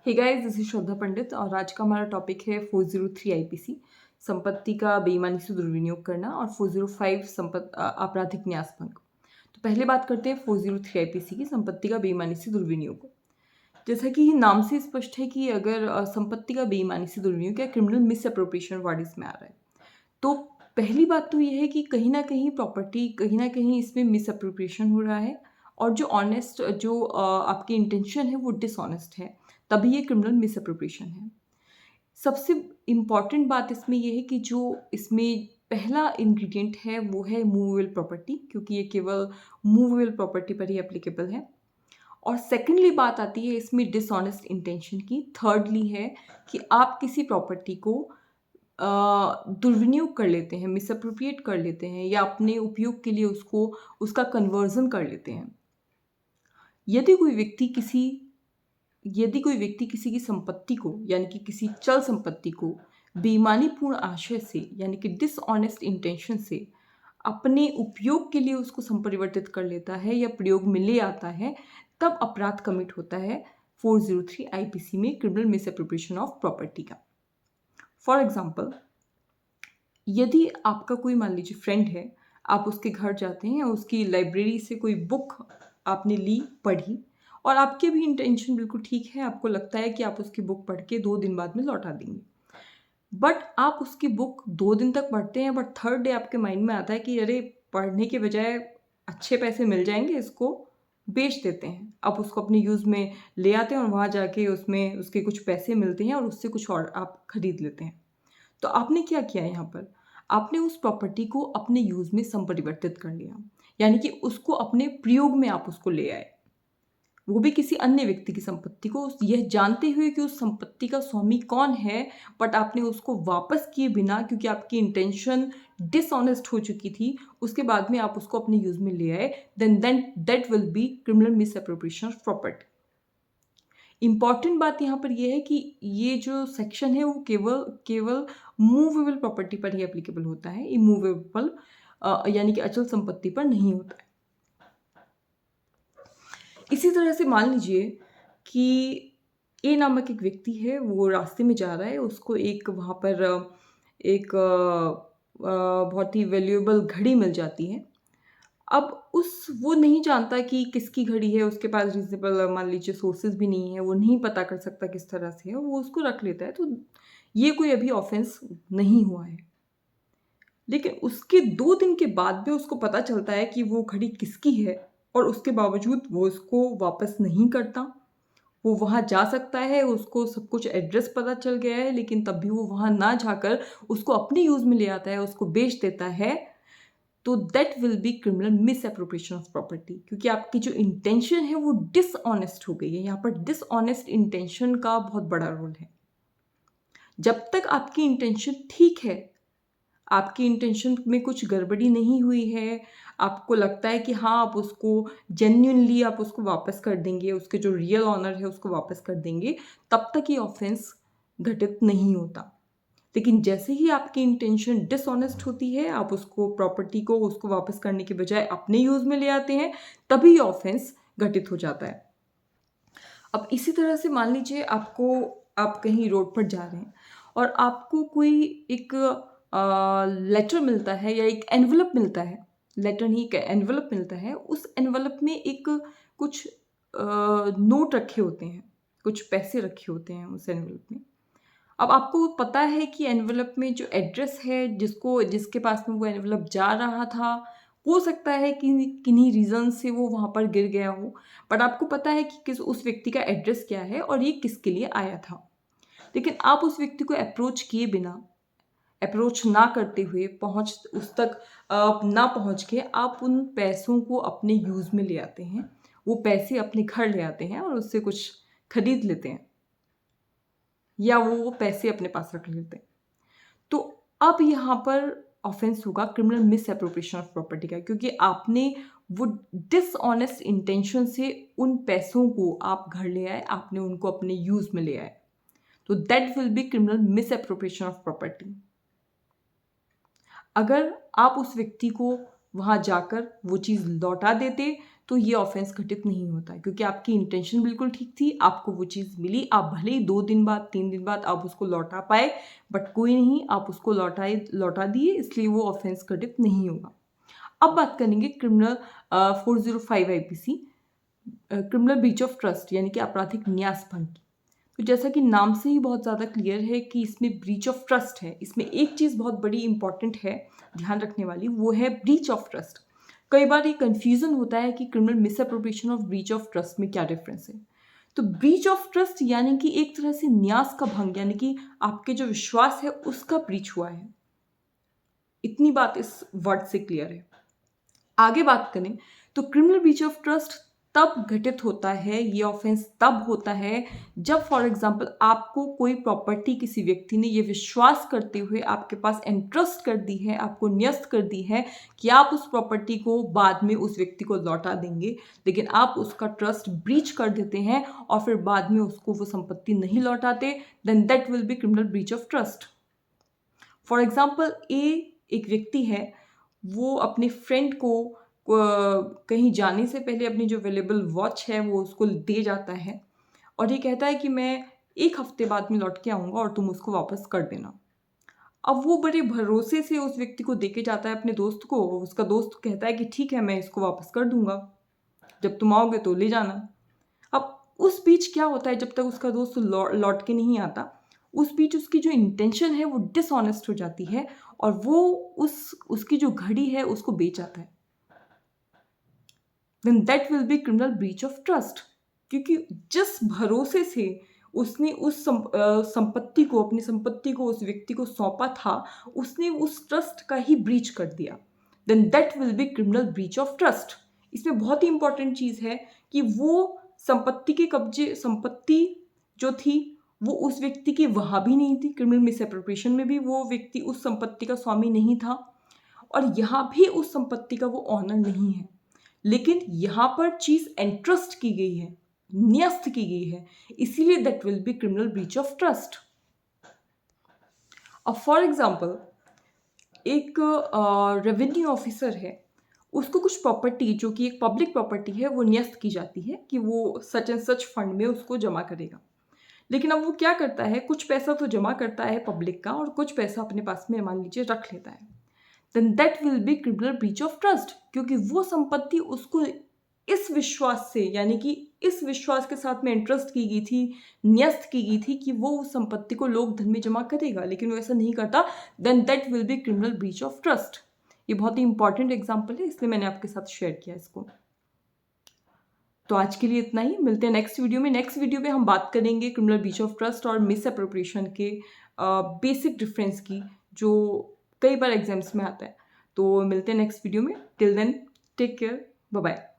Hey guys, this is श्रद्धा पंडित और आज का हमारा टॉपिक है 403 आईपीसी, संपत्ति का बेईमानी से दुर्विनियोग करना, और 405 आपराधिक न्यास भंग। तो पहले बात करते हैं 403 आईपीसी की, संपत्ति का बेईमानी से दुर्विनियोग। जैसा कि नाम से स्पष्ट है कि अगर संपत्ति का बेईमानी से दुर्विनियोग या क्रिमिनल मिस अप्रोप्रिएशन वर्ड इसमें आ रहा है, तो पहली बात तो ये है कि कहीं ना कहीं प्रॉपर्टी, कहीं ना कहीं इसमें मिस अप्रोप्रिएशन हो रहा है, और जो ऑनेस्ट, जो आपकी इंटेंशन है वो डिसऑनेस्ट है, तभी ये क्रिमिनल मिस अप्रोप्रिएशन है। सबसे इम्पॉर्टेंट बात इसमें ये है कि जो इसमें पहला इंग्रेडिएंट है वो है मूवेबल प्रॉपर्टी, क्योंकि ये केवल मूवेबल प्रॉपर्टी पर ही एप्लीकेबल है। और सेकेंडली बात आती है इसमें डिसऑनेस्ट इंटेंशन की। थर्डली है कि आप किसी प्रॉपर्टी को दुर्विनियोग कर लेते हैं, मिसअप्रोप्रिएट कर लेते हैं, या अपने उपयोग के लिए उसका कन्वर्जन कर लेते हैं। यदि कोई व्यक्ति किसी की संपत्ति को, यानी कि किसी चल संपत्ति को बेईमानीपूर्ण आशय से, यानी कि डिसऑनेस्ट इंटेंशन से अपने उपयोग के लिए उसको संपरिवर्तित कर लेता है या प्रयोग में ले आता है, तब अपराध कमिट होता है 403 आईपीसी में, क्रिमिनल मिसअप्रोप्रिएशन ऑफ प्रॉपर्टी का। फॉर एग्जाम्पल, यदि आपका कोई, मान लीजिए, फ्रेंड है, आप उसके घर जाते हैं, उसकी लाइब्रेरी से कोई बुक आपने ली, पढ़ी, और आपके भी इंटेंशन बिल्कुल ठीक है, आपको लगता है कि आप उसकी बुक पढ़ के 2 दिन बाद में लौटा देंगे। बट आप उसकी बुक 2 दिन तक पढ़ते हैं, बट थर्ड डे आपके माइंड में आता है कि अरे, पढ़ने के बजाय अच्छे पैसे मिल जाएंगे, इसको बेच देते हैं। आप उसको अपने यूज़ में ले आते हैं और वहाँ जाके उसमें उसके कुछ पैसे मिलते हैं और उससे कुछ और आप खरीद लेते हैं। तो आपने क्या किया यहाँ पर? आपने उस प्रॉपर्टी को अपने यूज़ में संपरिवर्तित कर लिया, यानी कि उसको अपने प्रयोग में आप उसको ले आए, वो भी किसी अन्य व्यक्ति की संपत्ति को, यह जानते हुए कि उस संपत्ति का स्वामी कौन है, बट आपने उसको वापस किए बिना, क्योंकि आपकी इंटेंशन डिसऑनेस्ट हो चुकी थी, उसके बाद में आप उसको अपने यूज़ में ले आए, then that will be criminal misappropriation of property. Important बात यहाँ पर यह है कि ये जो सेक्शन है वो केवल मूवेबल प्रॉपर्टी पर ही एप्लीकेबल होता है, इमूवेबल यानी कि अचल संपत्ति पर नहीं होता है। इसी तरह से मान लीजिए कि ए नामक एक व्यक्ति है, वो रास्ते में जा रहा है, उसको एक वहाँ पर एक बहुत ही वैल्यूएबल घड़ी मिल जाती है। अब वो नहीं जानता कि किसकी घड़ी है, उसके पास रीजनेबल, मान लीजिए, सोर्सेज भी नहीं है, वो नहीं पता कर सकता किस तरह से है, वो उसको रख लेता है। तो ये कोई अभी ऑफेंस नहीं हुआ है, लेकिन उसके 2 दिन के बाद भी उसको पता चलता है कि वो घड़ी किसकी है, और उसके बावजूद वो उसको वापस नहीं करता। वो वहाँ जा सकता है, उसको सब कुछ एड्रेस पता चल गया है, लेकिन तब भी वो वहाँ ना जाकर उसको अपने यूज़ में ले आता है, उसको बेच देता है। तो that will be criminal misappropriation of property, क्योंकि आपकी जो इंटेंशन है वो डिसऑनेस्ट हो गई है। यहाँ पर डिसऑनेस्ट इंटेंशन का बहुत बड़ा रोल है। जब तक आपकी इंटेंशन ठीक है, आपकी इंटेंशन में कुछ गड़बड़ी नहीं हुई है, आपको लगता है कि हाँ, आप उसको जेन्युइनली आप उसको वापस कर देंगे, उसके जो रियल ऑनर है उसको वापस कर देंगे, तब तक ये ऑफेंस घटित नहीं होता। लेकिन जैसे ही आपकी इंटेंशन डिसऑनेस्ट होती है, आप उसको, प्रॉपर्टी को, उसको वापस करने के बजाय अपने यूज़ में ले आते हैं, तभी ऑफेंस घटित हो जाता है। अब इसी तरह से मान लीजिए आप कहीं रोड पर जा रहे हैं और आपको कोई एक लेटर मिलता है या एक एनवलप मिलता है, लेटर नहीं, एक एनवलप मिलता है। उस एनवलप में एक कुछ नोट रखे होते हैं, कुछ पैसे रखे होते हैं उस एनवलप में। अब आपको पता है कि एनवलप में जो एड्रेस है, जिसके पास में वो एनवलप जा रहा था, हो सकता है कि किन्हीं रीज़न से वो वहाँ पर गिर गया हो, बट आपको पता है कि उस व्यक्ति का एड्रेस क्या है और ये किसके लिए आया था। लेकिन आप उस व्यक्ति को अप्रोच ना करते हुए, उस तक ना पहुँच के, आप उन पैसों को अपने यूज़ में ले आते हैं, वो पैसे अपने घर ले आते हैं और उससे कुछ खरीद लेते हैं, या वो पैसे अपने पास रख लेते हैं। तो अब यहाँ पर ऑफेंस होगा क्रिमिनल मिसअप्रोप्रिएशन ऑफ प्रॉपर्टी का, क्योंकि आपने वो डिसऑनेस्ट इंटेंशन से उन पैसों को आप घर ले आए, आपने उनको अपने यूज में ले आए। तो that will be criminal misappropriation of property. अगर आप उस व्यक्ति को वहाँ जाकर वो चीज़ लौटा देते, तो ये ऑफेंस घटित नहीं होता है, क्योंकि आपकी इंटेंशन बिल्कुल ठीक थी, आपको वो चीज़ मिली, आप भले ही 2 दिन बाद 3 दिन बाद आप उसको लौटा पाए, बट कोई नहीं, आप उसको लौटा दिए, इसलिए वो ऑफेंस घटित नहीं होगा। अब बात करेंगे criminal 405 IPC, criminal breach of trust यानी कि आपराधिक न्यास भंग की। तो जैसा कि नाम से ही बहुत ज़्यादा क्लियर है कि इसमें ब्रीच ऑफ ट्रस्ट है, इसमें एक चीज़ बहुत बड़ी इंपॉर्टेंट है ध्यान रखने वाली, वो है ब्रीच ऑफ ट्रस्ट। कई बार ये कंफ्यूजन होता है कि criminal misappropriation of breach of trust में क्या डिफरेंस है। तो ब्रीच ऑफ ट्रस्ट यानी कि एक तरह से न्यास का भंग, यानी कि आपके जो विश्वास है उसका ब्रीच हुआ है। इतनी बात इस वर्ड से क्लियर है। आगे बात करें तो क्रिमिनल ब्रीच ऑफ ट्रस्ट तब घटित होता है, ये ऑफेंस तब होता है जब फॉर एग्जांपल आपको कोई प्रॉपर्टी किसी व्यक्ति ने ये विश्वास करते हुए आपके पास एंट्रस्ट कर दी है, आपको न्यस्त कर दी है कि आप उस प्रॉपर्टी को बाद में उस व्यक्ति को लौटा देंगे, लेकिन आप उसका ट्रस्ट ब्रीच कर देते हैं और फिर बाद में उसको वो संपत्ति नहीं लौटाते, then that will be criminal breach of trust. For example एक व्यक्ति है, वो अपने फ्रेंड को कहीं जाने से पहले अपनी जो वेलेबल वॉच है वो उसको दे जाता है और ये कहता है कि मैं 1 हफ्ते बाद में लौट के आऊँगा और तुम उसको वापस कर देना। अब वो बड़े भरोसे से उस व्यक्ति को देके जाता है अपने दोस्त को, उसका दोस्त कहता है कि ठीक है मैं इसको वापस कर दूँगा, जब तुम आओगे तो ले जाना। अब उस बीच क्या होता है, जब तक उसका दोस्त लौट के नहीं आता, उस बीच उसकी जो इंटेंशन है वो डिसऑनेस्ट हो जाती है और वो उसकी जो घड़ी है उसको बेच आता है। Then that will be criminal breach of trust, क्योंकि जिस भरोसे से उसने उस संपत्ति को, अपनी संपत्ति को उस व्यक्ति को सौंपा था, उसने उस ट्रस्ट का ही ब्रीच कर दिया। Then that will be criminal breach of trust. इसमें बहुत ही इंपॉर्टेंट चीज़ है कि वो संपत्ति जो थी वो उस व्यक्ति की वहाँ भी नहीं थी, क्रिमिनल मिसअप्रोप्रिएशन में भी वो व्यक्ति उस संपत्ति का स्वामी नहीं था और यहाँ भी उस संपत्ति का वो ऑनर नहीं है, लेकिन यहाँ पर चीज़ एंट्रस्ट की गई है, न्यस्त की गई है, इसीलिए that will be criminal breach of trust. अब फॉर एग्जाम्पल एक रेवेन्यू ऑफिसर है, उसको कुछ प्रॉपर्टी जो कि एक पब्लिक प्रॉपर्टी है वो न्यस्त की जाती है कि वो सच एंड सच फंड में उसको जमा करेगा, लेकिन अब वो क्या करता है, कुछ पैसा तो जमा करता है पब्लिक का और कुछ पैसा अपने पास में मान लीजिए रख लेता है, then that will be criminal breach of trust, क्योंकि वो संपत्ति उसको इस विश्वास से, यानी कि इस विश्वास के साथ में इंटरेस्ट की गई थी, न्यस्त की गई थी कि वो उस संपत्ति को लोक धन में जमा करेगा, लेकिन वो ऐसा नहीं करता, then that will be criminal breach of trust. ये बहुत ही इंपॉर्टेंट एग्जाम्पल है, इसलिए मैंने आपके साथ शेयर किया इसको। तो आज के लिए इतना ही, मिलते हैं नेक्स्ट वीडियो में। नेक्स्ट वीडियो में हम बात करेंगे क्रिमिनल ब्रीच ऑफ ट्रस्ट और मिसअप्रोप्रिएशन के बेसिक डिफरेंस की, जो कई बार एग्जाम्स में आता है। तो मिलते हैं नेक्स्ट वीडियो में, till then take care, bye bye.